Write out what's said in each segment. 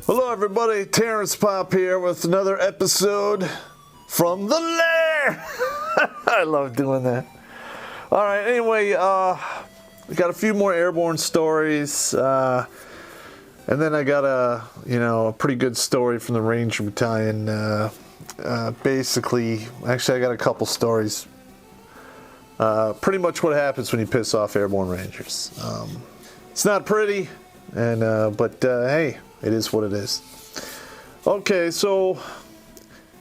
Hello everybody, Terrence Pop here with another episode from the Lair. I love doing that. Alright, anyway, we got a few more airborne stories, and then I got a pretty good story from the Ranger Battalion. Basically, actually I got a couple stories. Pretty much what happens when you piss off Airborne Rangers. It's not pretty, but hey, it is what it is. Okay, so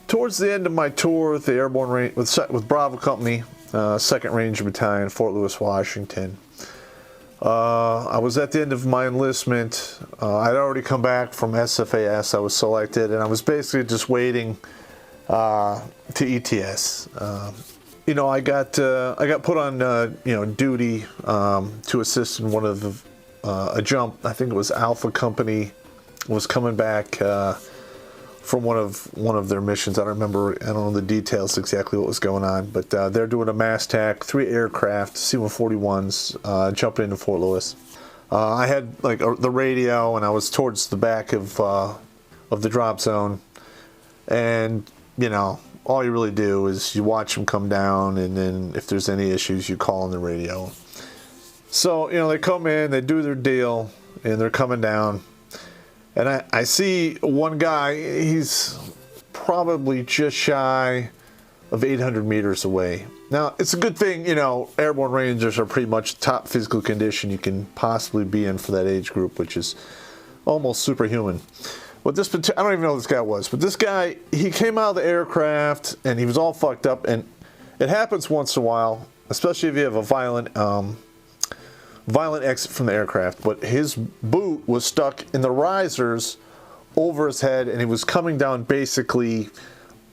towards the end of my tour with the Airborne Ranger, with Bravo Company, 2nd Ranger Battalion, Fort Lewis, Washington. I was at the end of my enlistment. I'd already come back from SFAS. I was selected, and I was basically just waiting to ETS. I got put on duty to assist in one of a jump. I think it was Alpha Company was coming back from one of their missions. I don't know the details exactly what was going on, but they're doing a mass attack, 3 aircraft, C-141s, jumping into Fort Lewis. I had the radio, and I was towards the back of the drop zone, and all you really do is you watch them come down, and then if there's any issues, you call on the radio. So they come in, they do their deal, and they're coming down. And I see one guy, he's probably just shy of 800 meters away. Now, it's a good thing, Airborne Rangers are pretty much top physical condition you can possibly be in for that age group, which is almost superhuman. But I don't even know who this guy was, but this guy, he came out of the aircraft, and he was all fucked up, and it happens once in a while, especially if you have a violent exit from the aircraft, but his boot was stuck in the risers over his head, and he was coming down basically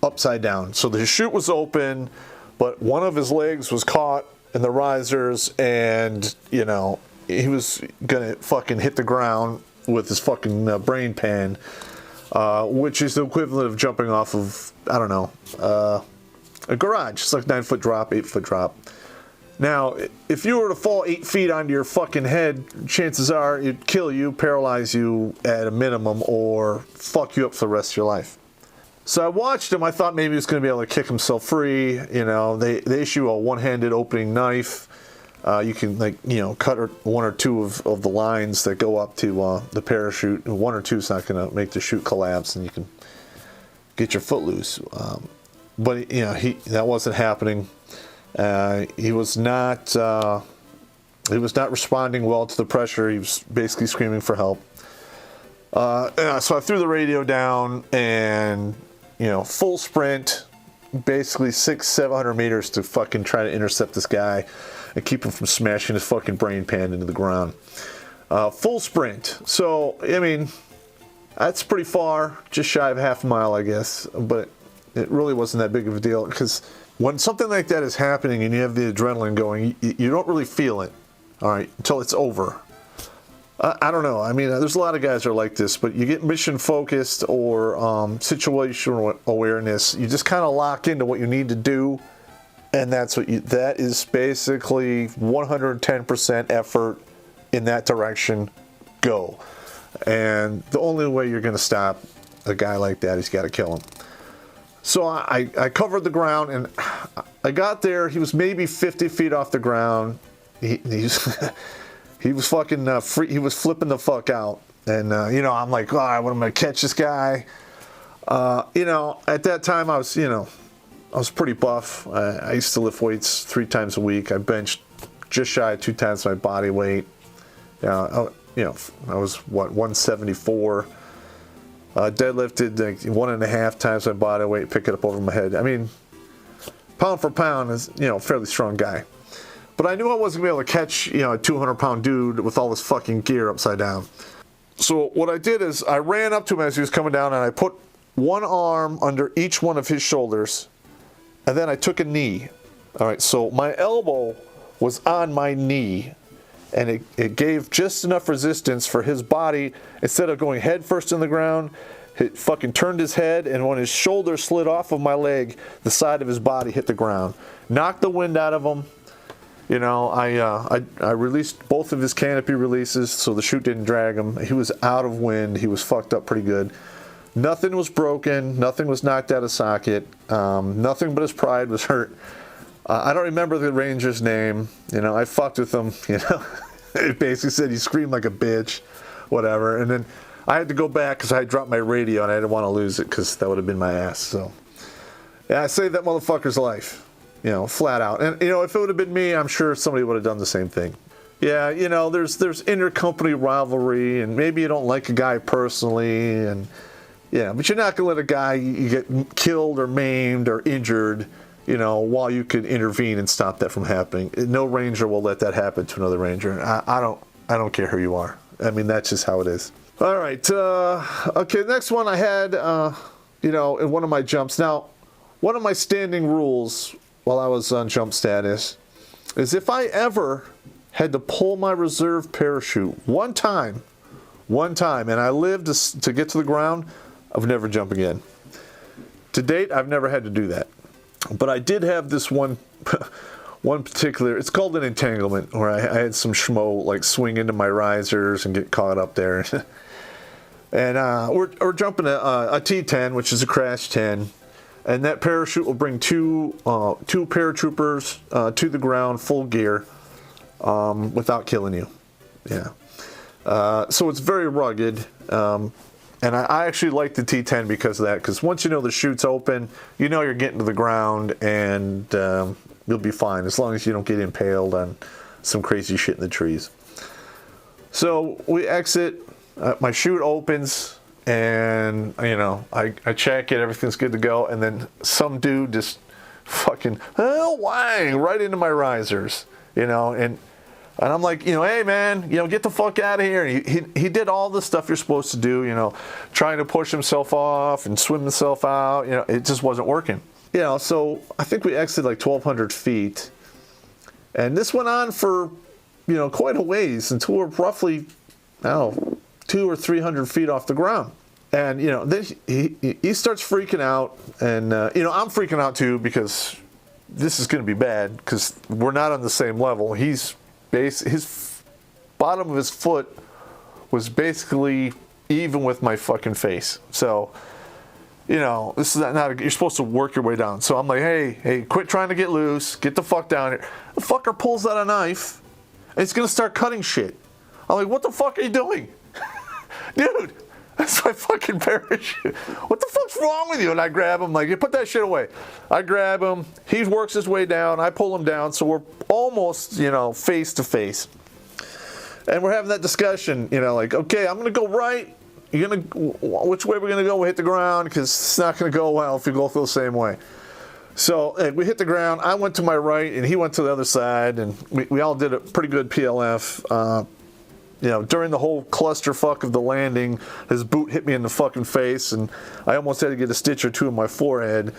upside down. So the chute was open, but one of his legs was caught in the risers, and he was gonna fucking hit the ground with his fucking brain pan, which is the equivalent of jumping off of, I don't know, a garage. It's like 9-foot drop, 8-foot drop. Now, if you were to fall 8 feet onto your fucking head, chances are it'd kill you, paralyze you at a minimum, or fuck you up for the rest of your life. So I watched him. I thought maybe he was going to be able to kick himself free. They issue a one-handed opening knife. You can cut one or two of the lines that go up to the parachute. One or two is not going to make the chute collapse, and you can get your foot loose. But that wasn't happening. He was not responding well to the pressure. He was basically screaming for help. So I threw the radio down, and full sprint, basically 600-700 meters to fucking try to intercept this guy and keep him from smashing his fucking brain pan into the ground. Full sprint. So that's pretty far, just shy of half a mile, I guess. But it really wasn't that big of a deal, because when something like that is happening and you have the adrenaline going, you don't really feel it, all right, until it's over. I don't know. There's a lot of guys that are like this, but you get mission focused or situational awareness. You just kind of lock into what you need to do, and that is basically 110% effort in that direction. Go. And the only way you're going to stop a guy like that is you got to kill him. So I covered the ground, and I got there. He was maybe 50 feet off the ground. He was fucking free. He was flipping the fuck out, and I'm like, all right, what am I gonna catch this guy? At that time I was pretty buff. I used to lift weights 3 times a week. I benched just shy of 2 times my body weight. I was 174. Deadlifted 1.5 times my body weight, pick it up over my head. Pound for pound is a fairly strong guy. But I knew I wasn't going to be able to catch a 200-pound dude with all this fucking gear upside down. So what I did is I ran up to him as he was coming down, and I put one arm under each one of his shoulders, and then I took a knee. All right, so my elbow was on my knee, and it gave just enough resistance for his body, instead of going head first in the ground, it fucking turned his head, and when his shoulder slid off of my leg, the side of his body hit the ground. Knocked the wind out of him. You know, I released both of his canopy releases so the chute didn't drag him. He was out of wind. He was fucked up pretty good. Nothing was broken. Nothing was knocked out of socket. Nothing but his pride was hurt. I don't remember the ranger's name. You know, I fucked with him. You know, it basically said he screamed like a bitch, whatever. And then I had to go back because I had dropped my radio and I didn't want to lose it because that would have been my ass. So, yeah, I saved that motherfucker's life. You know, flat out. And, you know, if it would have been me, I'm sure somebody would have done the same thing. Yeah, you know, there's intercompany rivalry, and maybe you don't like a guy personally, and yeah, but you're not going to let a guy you get killed or maimed or injured, you know, while you could intervene and stop that from happening. No ranger will let that happen to another ranger. I don't care who you are. I mean, that's just how it is. All right. Okay, next one I had, you know, in one of my jumps. Now, one of my standing rules while I was on jump status is if I ever had to pull my reserve parachute one time, and I lived to get to the ground, I would never jump again. To date, I've never had to do that. But I did have this one particular, it's called an entanglement, where I had some schmo like swing into my risers and get caught up there. And we're jumping a T10, which is a crash 10. And that parachute will bring two paratroopers to the ground, full gear, without killing you. Yeah. So it's very rugged. And I actually like the T10 because of that. Because once you know the chute's open, you know you're getting to the ground, and you'll be fine as long as you don't get impaled on some crazy shit in the trees. So we exit. My chute opens. And, you know, I check it, everything's good to go, and then some dude just fucking, whang, right into my risers, you know, and I'm like, you know, hey, man, you know, get the fuck out of here. And he did all the stuff you're supposed to do, you know, trying to push himself off and swim himself out, you know, it just wasn't working. You know, so I think we exited like 1,200 feet, and this went on for, you know, quite a ways until we're roughly, I don't know, 200 or 300 feet off the ground. And, you know, then he starts freaking out. And, you know, I'm freaking out too because this is going to be bad because we're not on the same level. His bottom of his foot was basically even with my fucking face. So, you know, this is not you're supposed to work your way down. So I'm like, hey, quit trying to get loose. Get the fuck down here. The fucker pulls out a knife and he's going to start cutting shit. I'm like, what the fuck are you doing? Dude, that's my fucking parachute. What the fuck's wrong with you? And I grab him, like, you put that shit away. I grab him. He works his way down. I pull him down. So we're almost, you know, face to face. And we're having that discussion, you know, like, okay, I'm going to go right. Which way we're going to go? We hit the ground because it's not going to go well if we go the same way. So we hit the ground. I went to my right and he went to the other side. And we all did a pretty good PLF. You know, during the whole clusterfuck of the landing, his boot hit me in the fucking face, and I almost had to get a stitch or two in my forehead.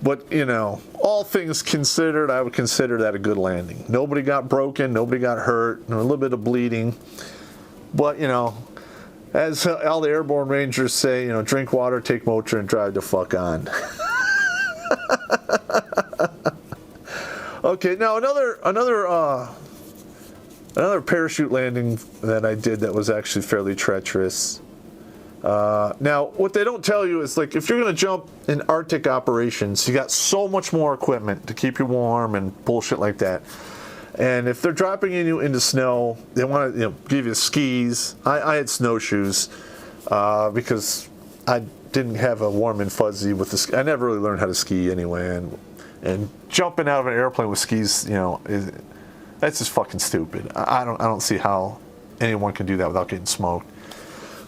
But, you know, all things considered, I would consider that a good landing. Nobody got broken, nobody got hurt, a little bit of bleeding. But, you know, as all the Airborne Rangers say, you know, drink water, take Motrin, and drive the fuck on. Okay, now another parachute landing that I did that was actually fairly treacherous. Now, what they don't tell you is, like, if you're going to jump in Arctic operations, you got so much more equipment to keep you warm and bullshit like that. And if they're dropping you into snow, they want to, you know, give you skis. I had snowshoes because I didn't have a warm and fuzzy with the ski. I never really learned how to ski anyway. And jumping out of an airplane with skis, you know, that's just fucking stupid. I don't see how anyone can do that without getting smoked.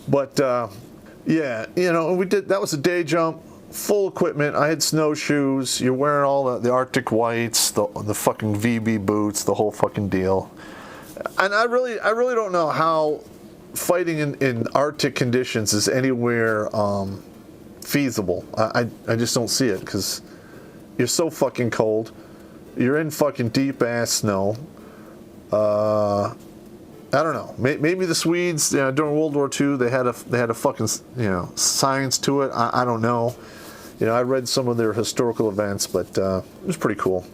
But yeah, you know, that was a day jump, full equipment. I had snowshoes. You're wearing all the Arctic whites, the fucking VB boots, the whole fucking deal. And I really don't know how fighting in Arctic conditions is anywhere feasible. I just don't see it because you're so fucking cold. You're in fucking deep ass snow. I don't know. Maybe the Swedes, you know, during World War II, they had a fucking, you know, science to it. I don't know. You know, I read some of their historical events, but it was pretty cool.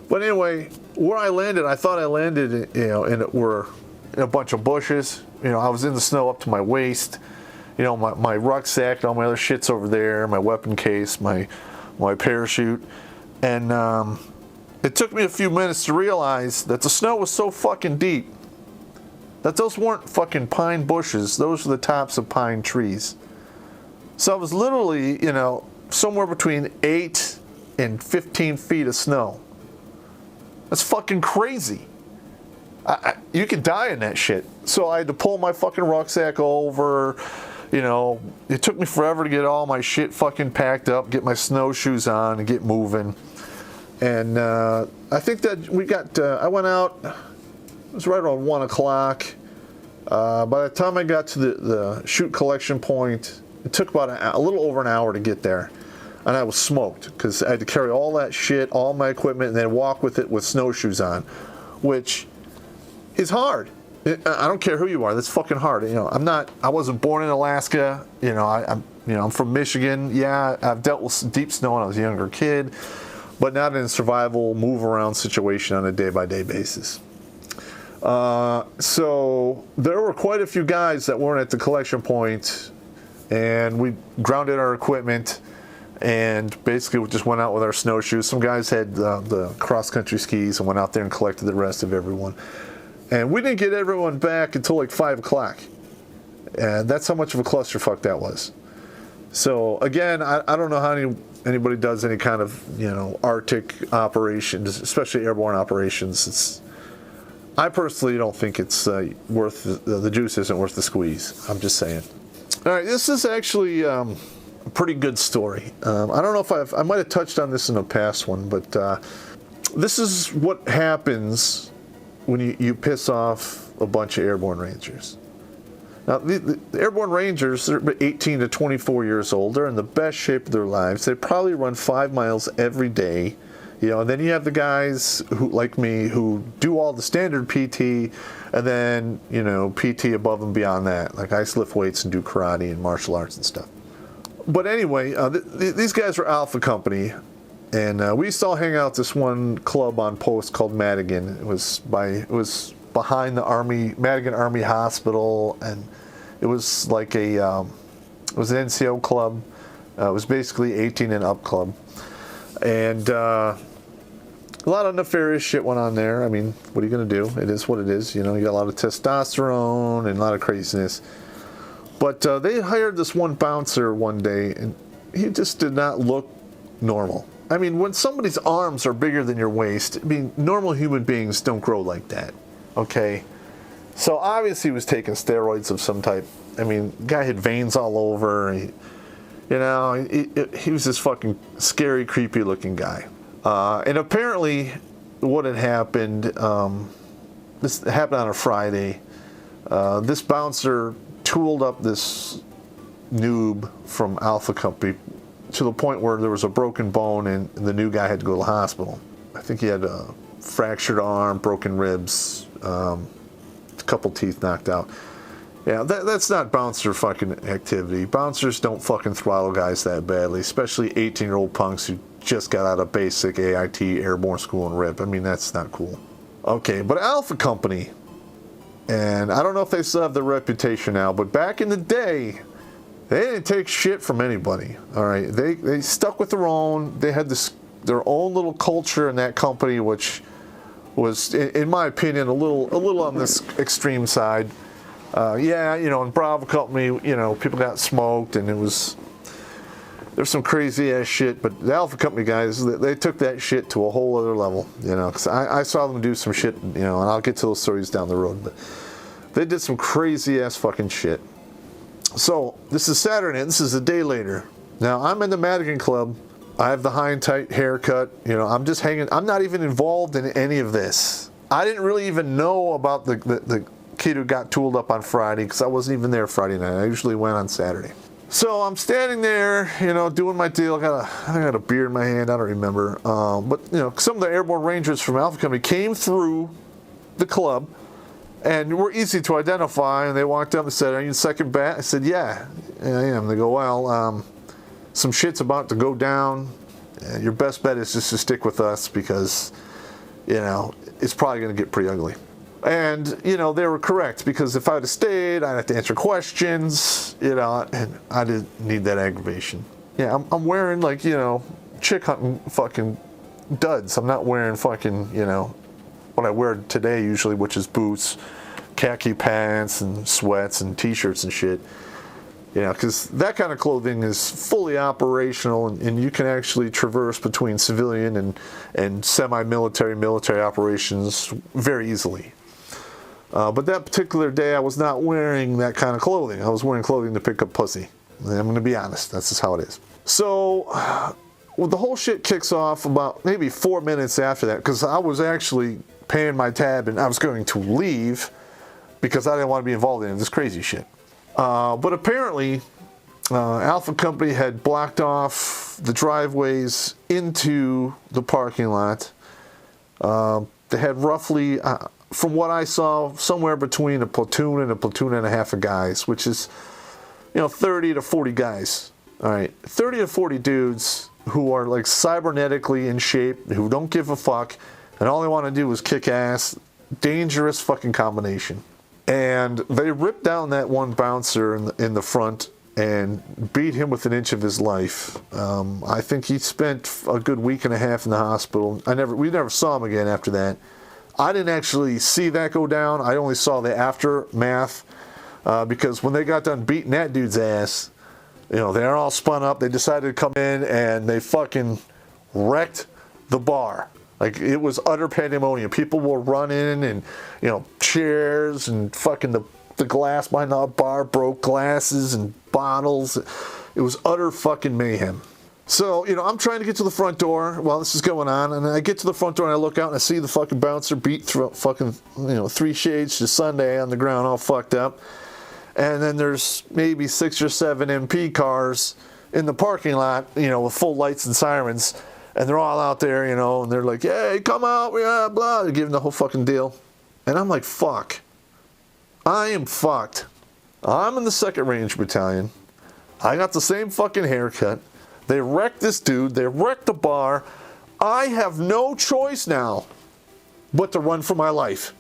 But anyway, where I landed, I thought I landed, in a bunch of bushes. I was in the snow up to my waist. My rucksack, and all my other shit's over there, my weapon case, my parachute. And it took me a few minutes to realize that the snow was so fucking deep that those weren't fucking pine bushes. Those were the tops of pine trees. So I was literally, somewhere between 8 and 15 feet of snow. That's fucking crazy. You could die in that shit. So I had to pull my fucking rucksack over. It took me forever to get all my shit fucking packed up, get my snowshoes on, and get moving. And I think that I went out, it was right around 1 o'clock. By the time I got to the chute collection point, it took about a little over an hour to get there. And I was smoked because I had to carry all that shit, all my equipment, and then walk with it with snowshoes on, which is hard. I don't care who you are. That's fucking hard. I wasn't born in Alaska. I'm from Michigan. Yeah, I've dealt with deep snow when I was a younger kid, but not in a survival, move around situation on a day-by-day basis. So there were quite a few guys that weren't at the collection point, and we grounded our equipment and basically we just went out with our snowshoes. Some guys had the cross-country skis and went out there and collected the rest of everyone. And we didn't get everyone back until like 5 o'clock. And that's how much of a clusterfuck that was. So again, I don't know how anybody does any kind of, Arctic operations, especially airborne operations. I personally don't think it's worth the juice isn't worth the squeeze. I'm just saying. All right, this is actually a pretty good story. I don't know if I might have touched on this in a past one, but this is what happens when you piss off a bunch of Airborne Rangers. Now, the Airborne Rangers, they're 18 to 24 years old. They're in the best shape of their lives. They probably run 5 miles every day. And then you have the guys who, like me, who do all the standard PT, and then, PT above and beyond that, like ice lift weights and do karate and martial arts and stuff. But anyway, these guys are Alpha Company, and we used to all hang out at this one club on post called Madigan. It was behind the Madigan Army Hospital, and it was like it was an NCO club. It was basically 18 and up club, and a lot of nefarious shit went on there. I mean, what are you going to do? It is what it is. You got a lot of testosterone and a lot of craziness. But they hired this one bouncer one day, and he just did not look normal. I mean, when somebody's arms are bigger than your waist, normal human beings don't grow like that. Okay? So obviously he was taking steroids of some type. I mean, guy had veins all over. He was this fucking scary, creepy looking guy. And apparently what had happened, this happened on a Friday. This bouncer tooled up this noob from Alpha Company to the point where there was a broken bone and the new guy had to go to the hospital. I think he had a fractured arm, broken ribs, a couple teeth knocked out. Yeah, that's not bouncer fucking activity. Bouncers don't fucking throttle guys that badly, especially 18-year-old punks who just got out of basic AIT airborne school and RIP. I mean, that's not cool. Okay, but Alpha Company, and I don't know if they still have their reputation now, but back in the day, they didn't take shit from anybody. All right, they stuck with their own. They had their own little culture in that company, which was, in my opinion, a little on this extreme side. In Bravo Company, people got smoked, and there's some crazy ass shit. But the Alpha Company guys, they took that shit to a whole other level, because I saw them do some shit, and I'll get to those stories down the road. But they did some crazy ass fucking shit. So this is Saturday. This is a day later. Now I'm in the Madigan Club. I have the high and tight haircut. I'm just hanging. I'm not even involved in any of this. I didn't really even know about the kid who got tooled up on Friday because I wasn't even there Friday night. I usually went on Saturday. So I'm standing there, doing my deal. I got a beer in my hand. I don't remember. But some of the Airborne Rangers from Alpha Company came through the club and were easy to identify. And they walked up and said, "Are you in second bat?" I said, "Yeah, I am." They go, "Well, some shit's about to go down. Your best bet is just to stick with us because you know, it's probably going to get pretty ugly. And, you know, they were correct, because if I'd have stayed, I'd have to answer questions, you know, and I didn't need that aggravation. Yeah, I'm wearing, like, you know, chick hunting fucking duds. I'm not wearing fucking, you know, what I wear today usually, which is boots, khaki pants, and sweats, and t-shirts and shit. You know, because that kind of clothing is fully operational, and you can actually traverse between civilian and semi-military, military operations very easily. But that particular day, I was not wearing that kind of clothing. I was wearing clothing to pick up pussy. And I'm going to be honest, that's just how it is. So, well, the whole shit kicks off about maybe 4 minutes after that, because I was actually paying my tab and I was going to leave because I didn't want to be involved in this crazy shit. But apparently, Alpha Company had blocked off the driveways into the parking lot. They had roughly, from what I saw, somewhere between a platoon and a half of guys, which is, you know, 30 to 40 guys. All right, 30 to 40 dudes who are like cybernetically in shape, who don't give a fuck, and all they want to do is kick ass. Dangerous fucking combination. And they ripped down that one bouncer in the front and beat him with an inch of his life. I think he spent a good week and a half in the hospital. We never saw him again after that. I didn't actually see that go down. I only saw the aftermath, because when they got done beating that dude's ass, you know, they're all spun up. They decided to come in and they fucking wrecked the bar. Like, it was utter pandemonium. People were running, and, you know, chairs, and fucking the glass behind the bar broke, glasses and bottles. It was utter fucking mayhem. So, you know, I'm trying to get to the front door while this is going on, and I get to the front door and I look out and I see the fucking bouncer beat through fucking, you know, 3 shades to Sunday on the ground, all fucked up. And then there's maybe 6 or 7 MP cars in the parking lot, you know, with full lights and sirens. And they're all out there, you know, and they're like, hey, come out, blah, blah. They're giving the whole fucking deal. And I'm like, fuck. I am fucked. I'm in the 2nd Ranger Battalion. I got the same fucking haircut. They wrecked this dude. They wrecked the bar. I have no choice now but to run for my life.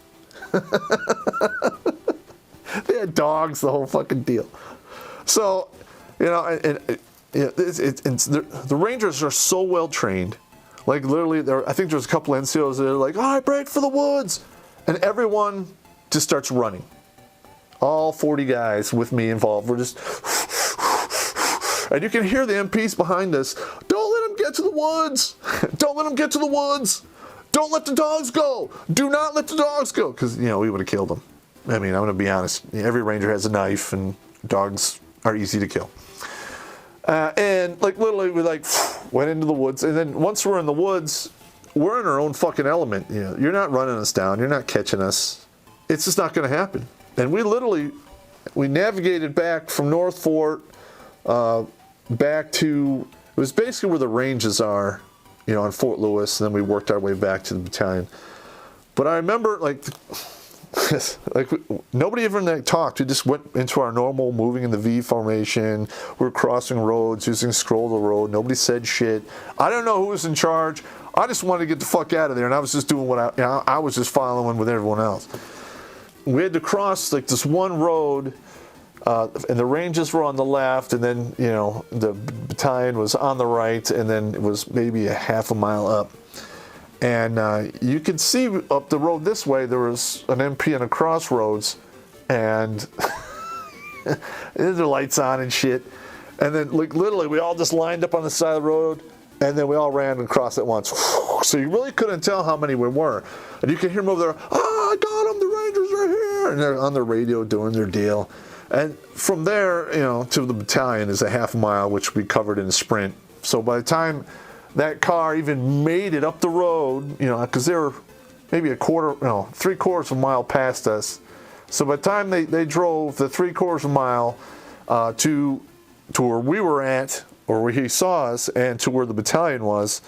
They had dogs, the whole fucking deal. So, you know, the Rangers are so well trained. Like, literally, I think there's a couple NCOs that are like, all right, break for the woods. And everyone just starts running. All 40 guys with me involved. We're just... And you can hear the MPs behind us. Don't let them get to the woods. Don't let them get to the woods. Don't let the dogs go. Do not let the dogs go. Because, you know, we would have killed them. I mean, I'm going to be honest. Every Ranger has a knife, and dogs are easy to kill. And, like, literally, we, like, went into the woods. And then once we're in the woods, we're in our own fucking element. You know, you're not running us down. You're not catching us. It's just not going to happen. And we navigated back from North Fort back to, it was basically where the ranges are, you know, on Fort Lewis, and then we worked our way back to the battalion. But I remember, like nobody ever talked. We just went into our normal moving in the V formation. We were crossing roads, using scroll the road. Nobody said shit. I don't know who was in charge. I just wanted to get the fuck out of there, and I was just doing what I was just following with everyone else. We had to cross, like, this one road, and the Rangers were on the left, and then, you know, the battalion was on the right, and then it was maybe a half a mile up. And you could see up the road this way, there was an MP on a crossroads, and there's the lights on and shit. And then, like, literally, we all just lined up on the side of the road, and then we all ran across at once. So you really couldn't tell how many we were. And you could hear them over there, oh, I got them, the Rangers are here. And they're on the radio doing their deal. And from there, you know, to the battalion is a half mile, which we covered in a sprint. So by the time that car even made it up the road, you know, because they were maybe 3/4 of a mile past us. So by the time they drove the 3/4 of a mile to where we were at, or where he saw us, and to where the battalion was,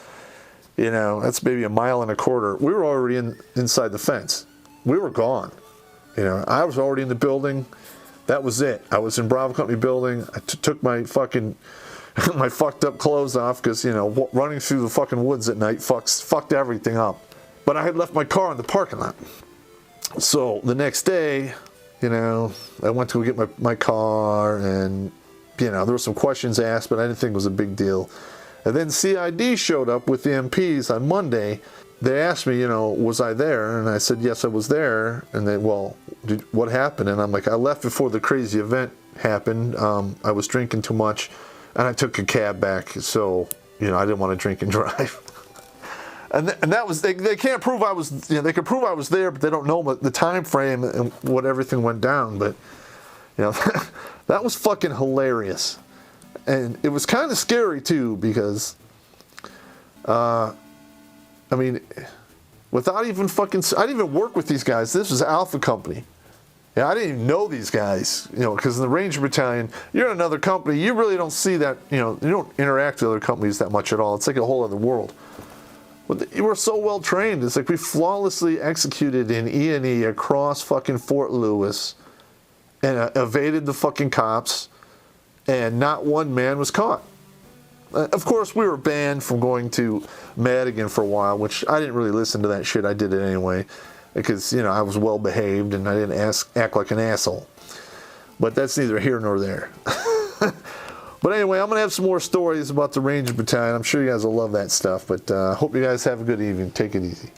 you know, that's maybe 1.25 miles. We were already inside the fence. We were gone. You know, I was already in the building. That was it. I was in Bravo Company building. I took my fucking my fucked up clothes off because, you know, running through the fucking woods at night fucked everything up. But I had left my car in the parking lot. So the next day, you know, I went to go get my car, and, you know, there were some questions asked, but I didn't think it was a big deal. And then CID showed up with the MPs on Monday. They asked me, you know, was I there? And I said, yes, I was there. And they, well, what happened? And I'm like, I left before the crazy event happened. I was drinking too much, and I took a cab back. So, you know, I didn't want to drink and drive. And that was, they can't prove I was, you know, they could prove I was there, but they don't know the time frame and what everything went down. But, you know, that was fucking hilarious. And it was kind of scary too, because, I mean, without even fucking, I didn't even work with these guys. This was Alpha Company. Yeah, I didn't even know these guys, you know, because in the Ranger Battalion, you're in another company, you really don't see that, you know, you don't interact with other companies that much at all. It's like a whole other world. But you were so well trained. It's like we flawlessly executed in E&E across fucking Fort Lewis and evaded the fucking cops, and not one man was caught. Of course, we were banned from going to Madigan for a while, which I didn't really listen to that shit. I did it anyway because, you know, I was well behaved and I didn't act like an asshole. But that's neither here nor there. But anyway, I'm going to have some more stories about the Ranger Battalion. I'm sure you guys will love that stuff. But I hope you guys have a good evening. Take it easy.